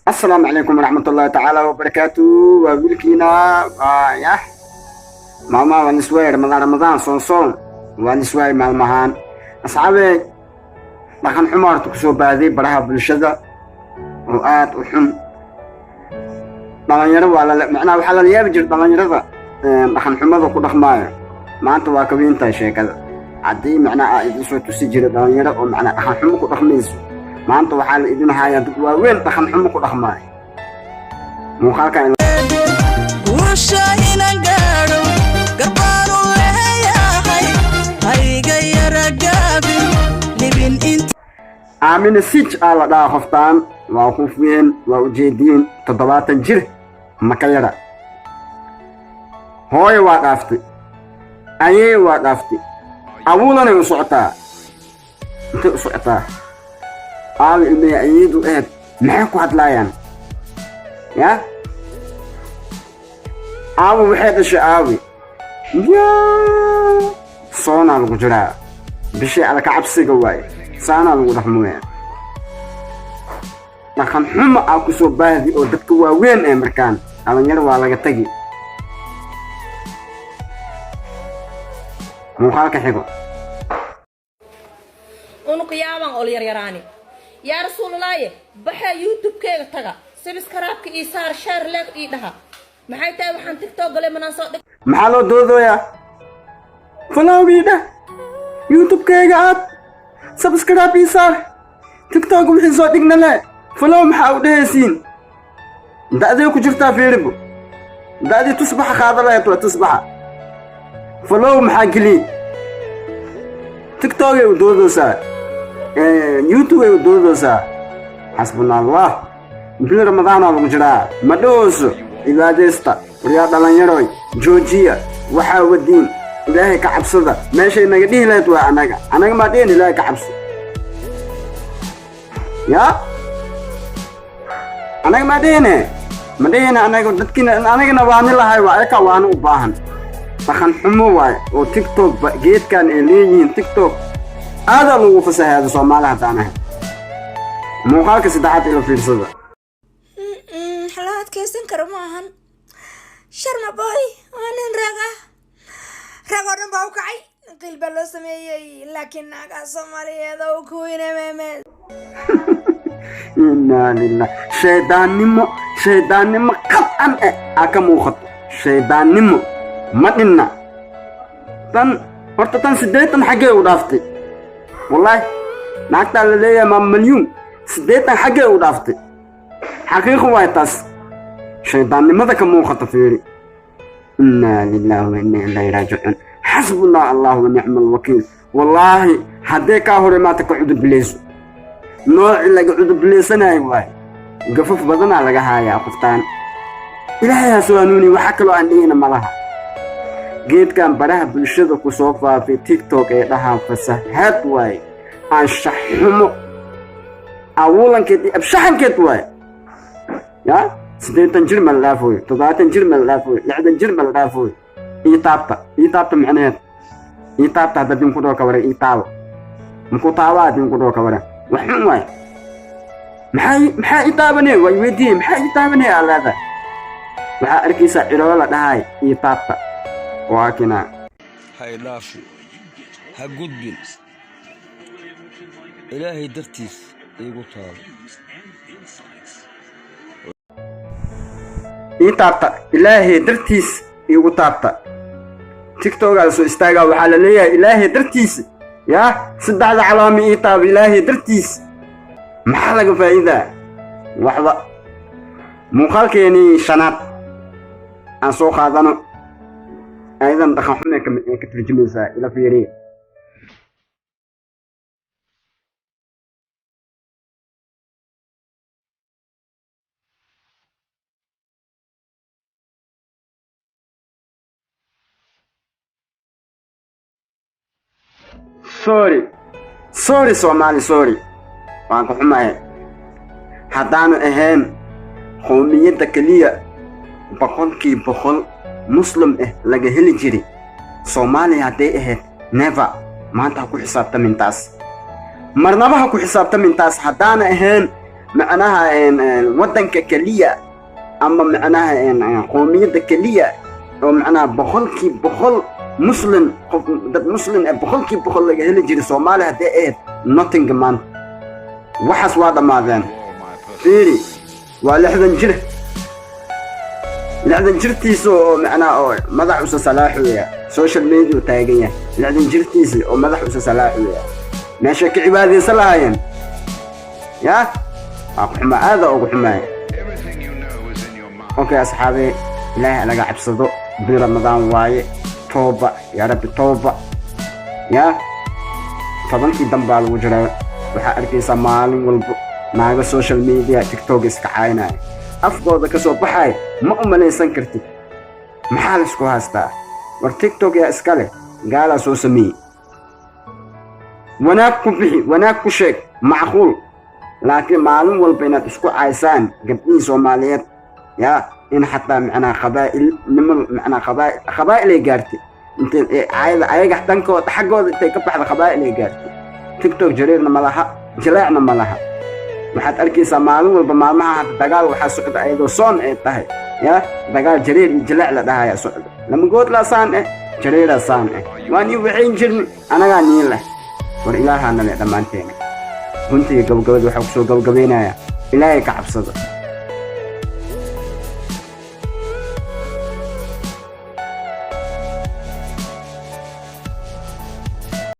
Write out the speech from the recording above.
السلام عليكم ورحمة الله تعالى وبركاته وبركينا يا ماما ونسوي رمضان صون ونسوي مع المهان أصحابي لكن حمار تكسو بهذه برها بالشدة وآت وحم طبعا يروى على معنا وحلا يبجر طبعا يروى لكن حمار كل خماية ما أنت واكبين تاشي كذا عدي معنا إذا تسجل طبعا يروى ومعنا لكن حمار كل خميس ما أنت وحال إذن هاي وين لكن حمار كل خماية مو خالك آمين السيج على دا خفتان وخوفين وجيدين تضباط جير مكيرا هوي وقفتي أي وقفتي أولا يسعتا تسعتا آوي إني يعيدوا إيه معاكو هتلايان يا آوي وحيد الشعاوي يا صونا الغجراء بشي على كعبسي قواي سانا لو رحمويا لكن حما اكو سو باهدي او ددك واوين ee markaan dhalinyaro waa laga tagi muuqaalka xigo unu qiyaaban ol yaryaraani yaa rasuululaaye baxa youtube-keega taga subscribe-ka ii saar share like ii dhaha maxay tahay waxaan tiktok galay manaan soo dhig maxaa loo doodoyaa follow-giida youtube-keega aad subscribe ii saar tiktok wixii soo dhigna le follow maxaa u dhehaysiin da'dee ku jirtaa fiiribo da'dii tusbaxa qaadalayd waa tusbaxa follow maxaa geli tiktok ay u doodoosaa youtube ay u doodoosaa xasbuna allah bil ramadaan lagu jiraa ma dhooso cibaadeysta riyaa dhalinyaroy joojiya waxaa wadiin ilaahay ka cabsada meeshay naga dhihi lahayd waa anaga ma dhihin ilaahay ka cabso ya anaga ma dhihin anaga dadkina anagana waani lahay waa eka waana u baahan dhaqan xumo waay oo tiktok geedkan ay leeyihiin tiktok aada lagu fasahaado Soomaaliya hadaan ahay muuqaalka saddexaad ila fiirsada xalaad kaysan karo maahan sharma boy aanan raga dhan baa u kacay qilba loo sameeyay laakiin naga Soomaaliyeed oo ku weynaa inna lillahi shaydaannimo qad'an aka muuqato shaydaannimo ma dhinna tan horta tan 80 xagee u dhaaftay wallahi naagta la leeyahay ma milyuun 80 xagee u dhaaftay xaqiiqo way taas shaydaannimada ka muuqato fiiri inna lillahi wa inna ilayhi raaji'un حسبنا الله ونعم الوكيل والله هديك هوري ما تقعد بليس نوع اللي قعد بليس انا واي قفف بدنا لقى هاي قفتان الهي سوانوني وحكلوا عندنا ملها جيت كان براه بالشدة كسوفا في تيك توك يدها فسهات واي عن شحمو اولا كده ابشحن كده واي يا سدين تنجر من لافوي تضاعت تنجر من لافوي لعد تنجر من لافوي إيطابتا معناه إيطابتا هذا دين كدوك ورا إيطاب مكوطاوا دين كدوك ورا وحن واي محا إيطابني ويودي محا إيطابني على هذا محا أركيسا إرولا دهاي إيطابتا واكنا هاي لافو هقودبين إلهي درتيس إيقوطال إيطابتا إلهي درتيس igu taabta tiktok aan soo istaaga waxa la leeyahay ilaahay dartiis ya saddexda calaami ii taab ilaahay dartiis maxaa laga faa'iidaa waxba muuqaalkeeni shanaad aan soo qaadano aydan dhaqan xumo ka turjumaysaa ila fiiriye sorry Somali sorry waan ku xumahay haddaanu ahayn qowmiyadda kaliya boqolkii boqol muslim laga heli jiray Soomaaliya hadday ahayd never maanta ku xisaabtamin taas marnaba ha ku xisaabtamin taas haddaana ahayn معناها وطن ككلية أما معناها قومية كلية أو معناها بخل مسلم مسلم بخل لقى هلا جري سومالي هدي إيه nothing man وحس وادا ماذان فيري ولحظة جره لحظة جرتيسو معناها مدح وسا صلاحوية سوشيال ميديا تايقية لحظة جرتيسي ومدح وسا صلاحوية ماشي كعبادي سلاهين يا أقو حما هذا أقو حماي أوكي أصحابي إلهي أنا قاعد بصدق برمضان واي توبة يا ربي توبة يا فضلتي دنبال وجرة waxaa arkaysaa maalin walba naaga social media tiktok iska caynaya afkooda ka soo baxay ma u malaysan kartid maxaa la isku haystaa war tiktok yaa iska leh gaala soo sameeyey wanaag ku bixi wanaag ku sheeg macquul laakiin maalin walba inaad isku caysaan gabdhihii soomaaliyeed yaa in xataa macnaa qabaa'il niman macnaa qabaa'il ay gaartay intay ayaga dhankooda xaggooda intay ka baxda qabaa'il ay gaartay tiktok jariirna ma laha jileecna ma laha waxaad arkaysaa maalin walba maalmaha hadda dagaal waxaa socda ayadoo soon ay tahay yaa dagaal jariir iyo jileec la dhahayaa socda lama goodlaa saan jariiraa saan waan ii waxayn jirni anagaa niin leh war ilaahaana leh dhammaanteena runtii gabagabada waxaa kusoo gabagabaynayaa ilaahay ka cabsada